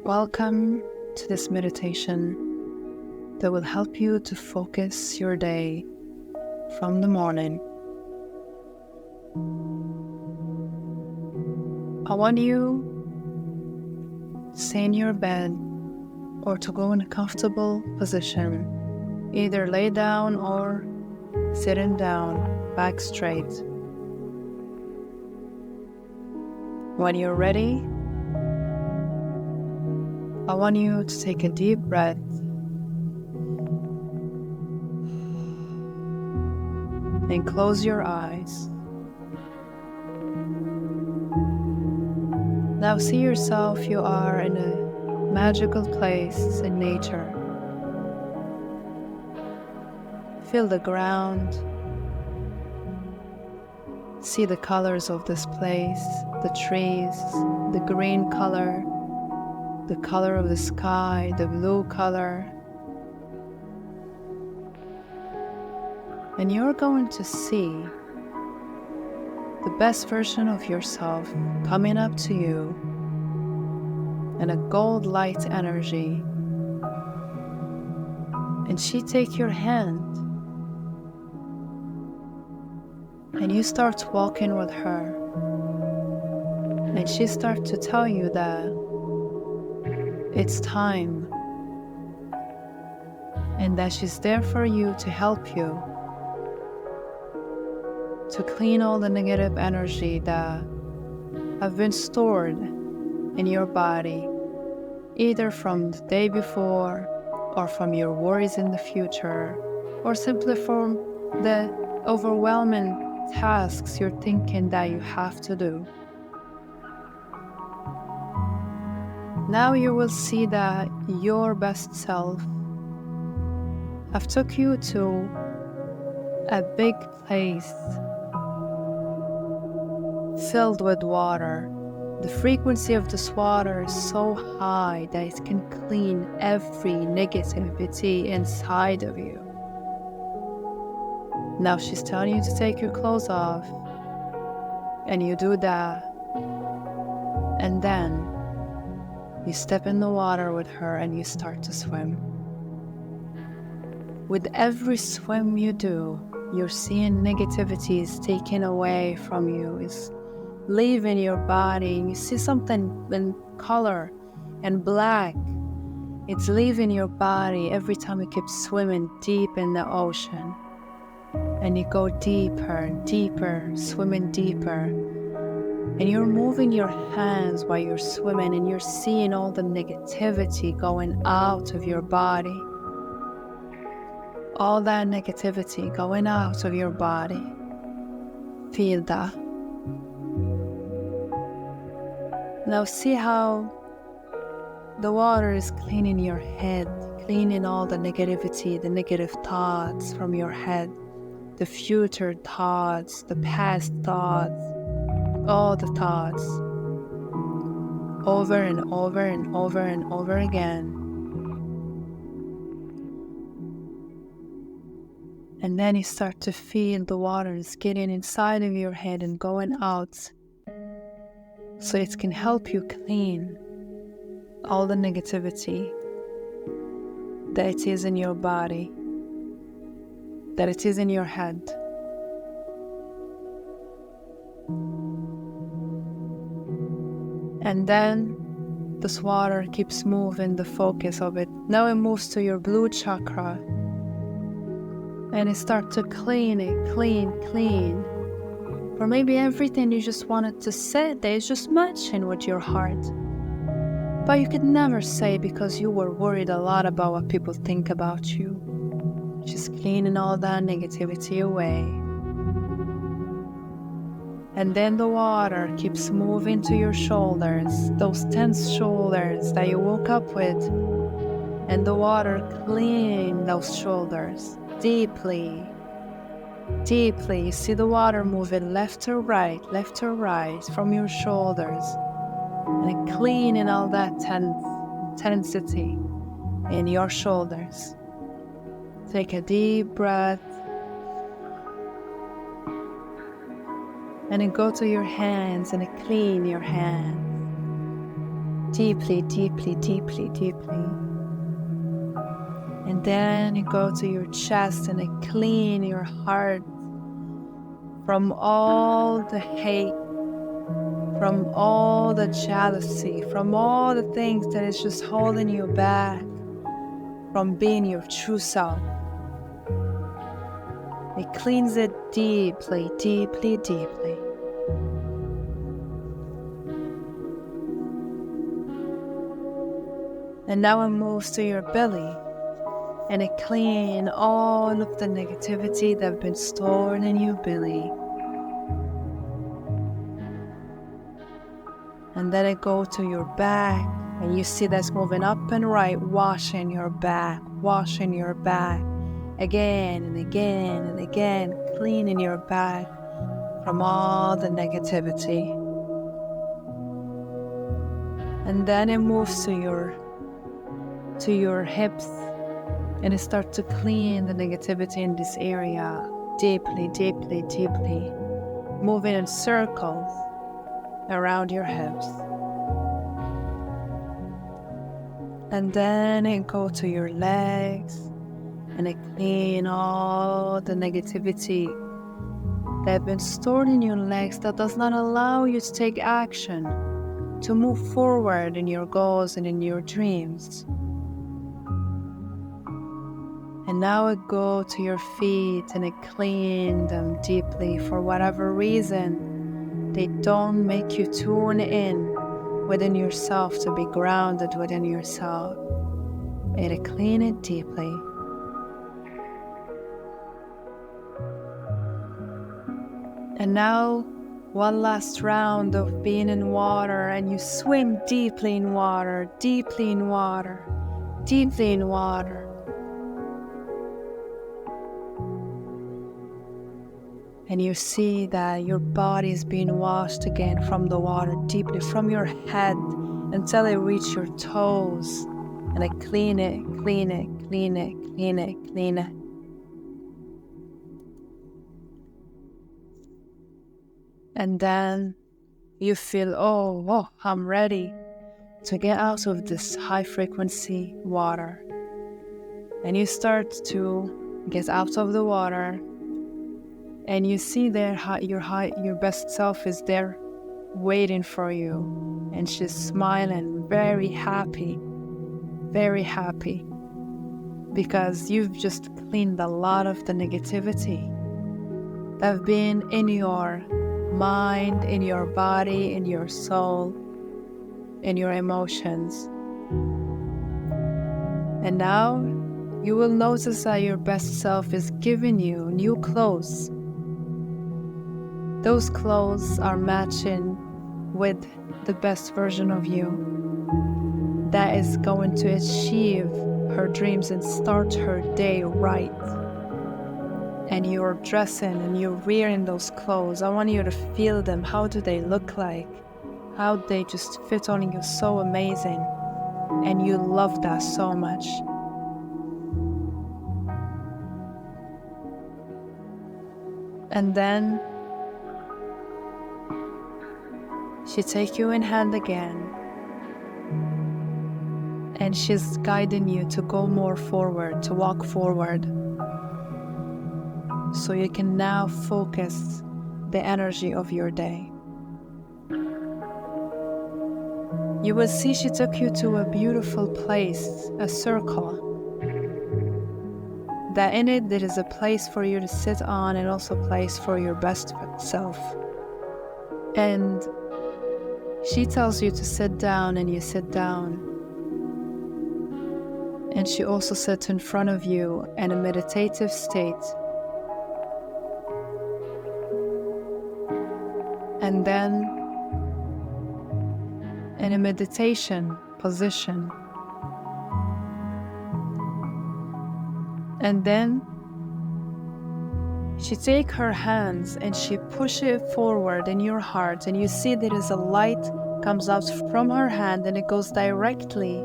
Welcome to this meditation that will help you to focus your day from the morning. I want you to stay in your bed or to go in a comfortable position, either lay down or sitting down, back straight. When you're ready, I want you to take a deep breath and close your eyes. Now see yourself, you are in a magical place in nature. Feel the ground. See the colors of this place, the trees, the green color, the color of the sky, the blue color. And you're going to see the best version of yourself coming up to you in a gold light energy. And she take your hand and you start walking with her. And she starts to tell you that it's time, and that she's there for you to help you to clean all the negative energy that have been stored in your body, either from the day before or from your worries in the future, or simply from the overwhelming tasks you're thinking that you have to do. Now you will see that your best self have took you to a big place filled with water. The frequency of this water is so high that it can clean every negativity inside of you. Now she's telling you to take your clothes off, and you do that, and then you step in the water with her and you start to swim. With every swim you do, you're seeing negativity is taken away from you, is leaving your body. You see something in color and black. It's leaving your body every time you keep swimming deep in the ocean. And you go deeper and deeper, swimming deeper. And you're moving your hands while you're swimming, and you're seeing all the negativity going out of your body. All that negativity going out of your body. Feel that. Now see how the water is cleaning your head, cleaning all the negativity, the negative thoughts from your head, the future thoughts, the past thoughts, all the thoughts, over and over and over and over again. And then you start to feel the waters getting inside of your head and going out, so it can help you clean all the negativity that it is in your body, that it is in your head. And then this water keeps moving the focus of it. Now it moves to your blue chakra. And it starts to clean it, clean. Or maybe everything you just wanted to say that is just matching with your heart. But you could never say because you were worried a lot about what people think about you. Just cleaning all that negativity away. And then the water keeps moving to your shoulders, those tense shoulders that you woke up with. And the water cleans those shoulders deeply. You see the water moving left to right from your shoulders. And cleaning all that tensity in your shoulders. Take a deep breath. And then go to your hands and clean your hands. deeply, deeply, deeply, deeply. And then you go to your chest and you clean your heart from all the hate, from all the jealousy, from all the things that is just holding you back from being your true self. It cleans it deeply, deeply, deeply. And now it moves to your belly, and it cleans all of the negativity that have been stored in your belly. And then it goes to your back, and you see that's moving up and right, washing your back, again and again and again, cleaning your back from all the negativity. And then it moves to your hips, and it starts to clean the negativity in this area deeply, deeply, deeply, moving in circles around your hips. And then it goes to your legs, and it clean all the negativity that have been stored in your legs that does not allow you to take action, to move forward in your goals and in your dreams. And now it go to your feet, and it clean them deeply. For whatever reason, they don't make you tune in within yourself, to be grounded within yourself. And it clean it deeply. And now, one last round of being in water, and you swim deeply in water, deeply in water, deeply in water. And you see that your body is being washed again from the water, deeply from your head until it reaches your toes. And I clean it, clean it, clean it, clean it, clean it. And then you feel, oh, I'm ready to get out of this high frequency water. And you start to get out of the water, and you see there your best self is there waiting for you, and she's smiling, very happy, because you've just cleaned a lot of the negativity that have been in your mind, in your body, in your soul, in your emotions. And now you will notice that your best self is giving you new clothes. Those clothes are matching with the best version of you that is going to achieve her dreams and start her day right. And you're dressing and you're wearing those clothes. I want you to feel them. How do they look like? How they just fit on you so amazing. And you love that so much. And then she takes you in hand again, and she's guiding you to go more forward, to walk forward. So you can now focus the energy of your day. You will see she took you to a beautiful place, a circle. That in it there is a place for you to sit on, and also a place for your best self. And she tells you to sit down, and you sit down. And she also sits in front of you in a meditative state. And then in a meditation position. And then she takes her hands and she pushes it forward in your heart, and you see there is a light comes out from her hand, and it goes directly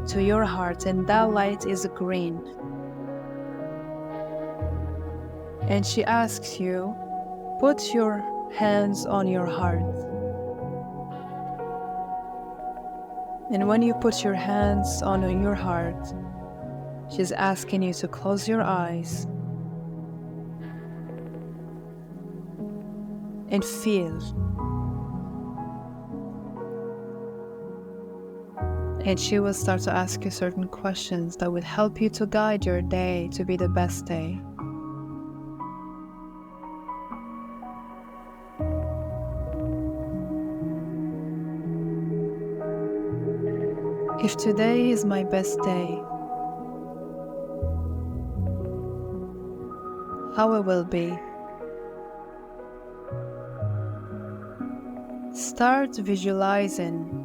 to your heart, and that light is green. And she asks you, put your hands on your heart. And when you put your hands on your heart, she's asking you to close your eyes and feel. And she will start to ask you certain questions that will help you to guide your day to be the best day. If today is my best day, how it will be. Start visualizing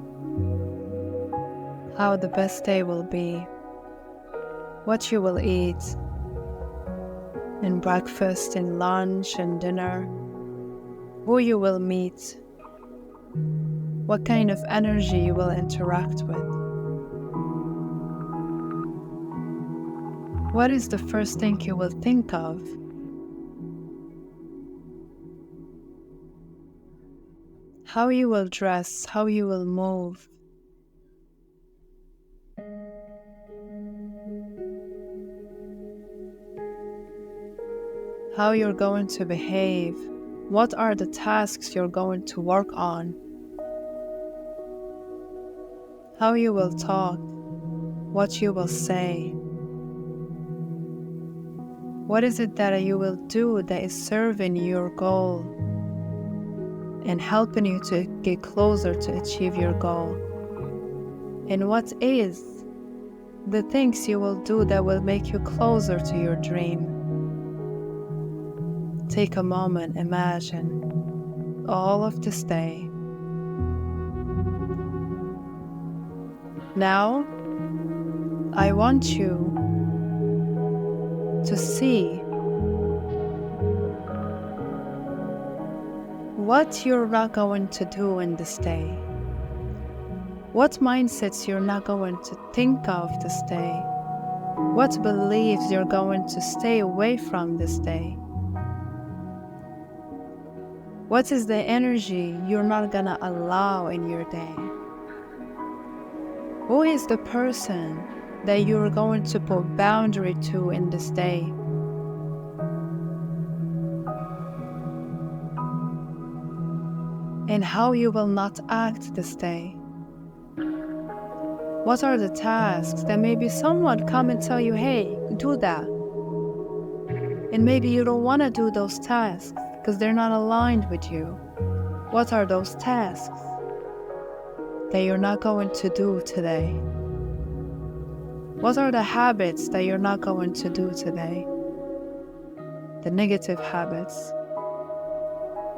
how the best day will be, what you will eat in breakfast, in lunch, and dinner, who you will meet, what kind of energy you will interact with. What is the first thing you will think of? How you will dress, how you will move. How you're going to behave. What are the tasks you're going to work on? How you will talk, what you will say. What is it that you will do that is serving your goal and helping you to get closer to achieve your goal? And what is the things you will do that will make you closer to your dream? Take a moment, imagine all of this day. Now, I want you to see what you're not going to do in this day. What mindsets you're not going to think of this day. What beliefs you're going to stay away from this day. What is the energy you're not gonna allow in your day? Who is the person that you're going to put boundary to in this day? And how you will not act this day? What are the tasks that maybe someone come and tell you, hey, do that. And maybe you don't want to do those tasks because they're not aligned with you. What are those tasks that you're not going to do today? What are the habits that you're not going to do today? The negative habits.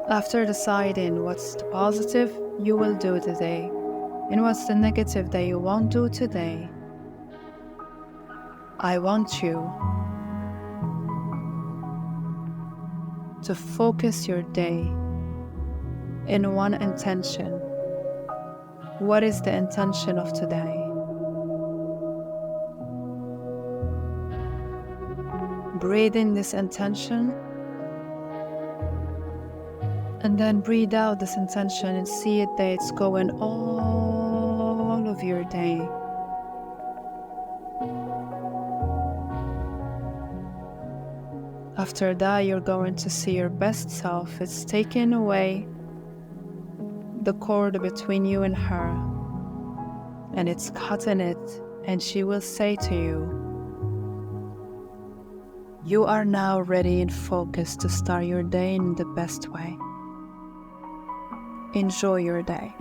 After deciding what's the positive you will do today and what's the negative that you won't do today, I want you to focus your day in one intention. What is the intention of today? Breathe in this intention and then breathe out this intention and see it that it's going all of your day. After that, you're going to see your best self. It's taking away the cord between you and her, and it's cutting it, and she will say to you, you are now ready and focused to start your day in the best way. Enjoy your day.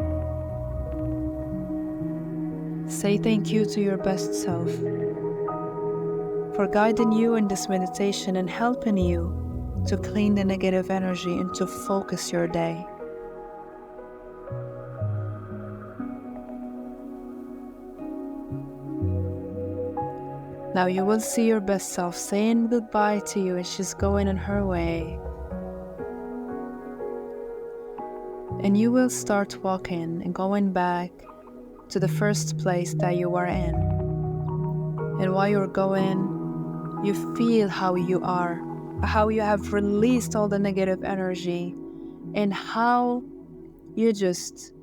Say thank you to your best self for guiding you in this meditation and helping you to clean the negative energy and to focus your day. Now you will see your best self saying goodbye to you as she's going on her way. And you will start walking and going back to the first place that you were in. And while you're going, you feel how you are, how you have released all the negative energy, and how you just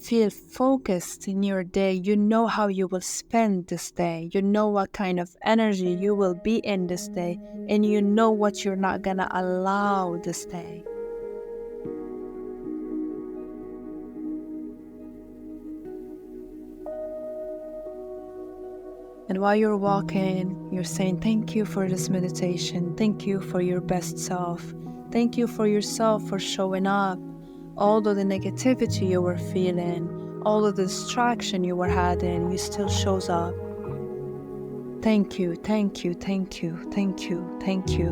feel focused in your day. You know how you will spend this day. You know what kind of energy you will be in this day. And you know what you're not gonna allow this day. And while you're walking, you're saying, thank you for this meditation. Thank you for your best self. Thank you for yourself for showing up. All of the negativity you were feeling, all of the distraction you were having, you still shows up. Thank you, thank you, thank you, thank you, thank you.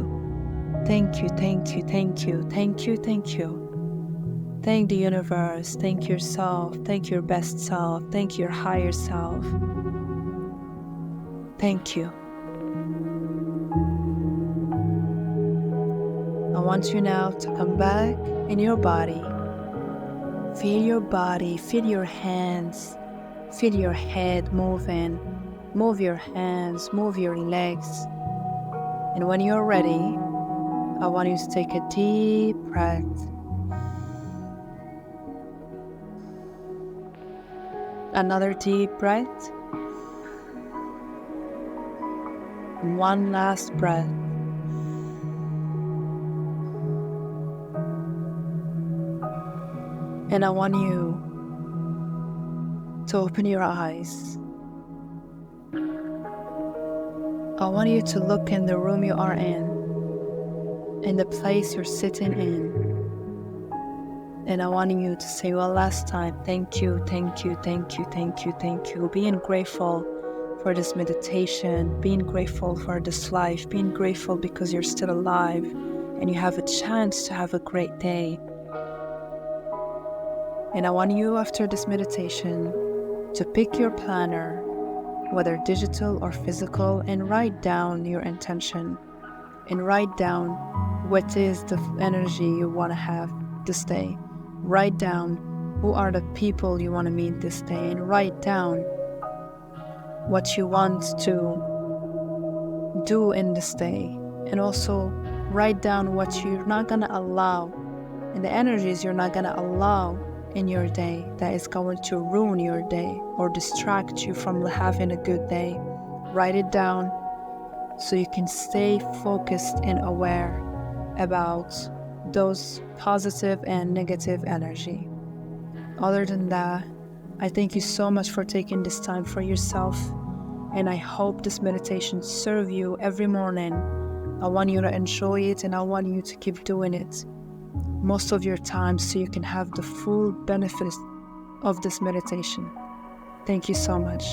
Thank you, thank you, thank you, thank you, thank you. Thank the universe, thank yourself, thank your best self, thank your higher self. Thank you. I want you now to come back in your body. Feel your body, feel your hands, feel your head moving. Move your hands, move your legs. And when you're ready, I want you to take a deep breath. Another deep breath. One last breath. And I want you to open your eyes. I want you to look in the room you are in the place you're sitting in. And I want you to say one last time, thank you, thank you, thank you, thank you, thank you. Being grateful for this meditation, being grateful for this life, being grateful because you're still alive and you have a chance to have a great day. And I want you, after this meditation, to pick your planner, whether digital or physical, and write down your intention and write down what is the energy you want to have this day. Write down who are the people you want to meet this day, and write down what you want to do in this day. And also write down what you're not going to allow and the energies you're not going to allow in your day that is going to ruin your day or distract you from having a good day. Write it down so you can stay focused and aware about those positive and negative energy. Other than that, I thank you so much for taking this time for yourself, and I hope this meditation serves you every morning. I want you to enjoy it, and I want you to keep doing it most of your time so you can have the full benefits of this meditation. Thank you so much.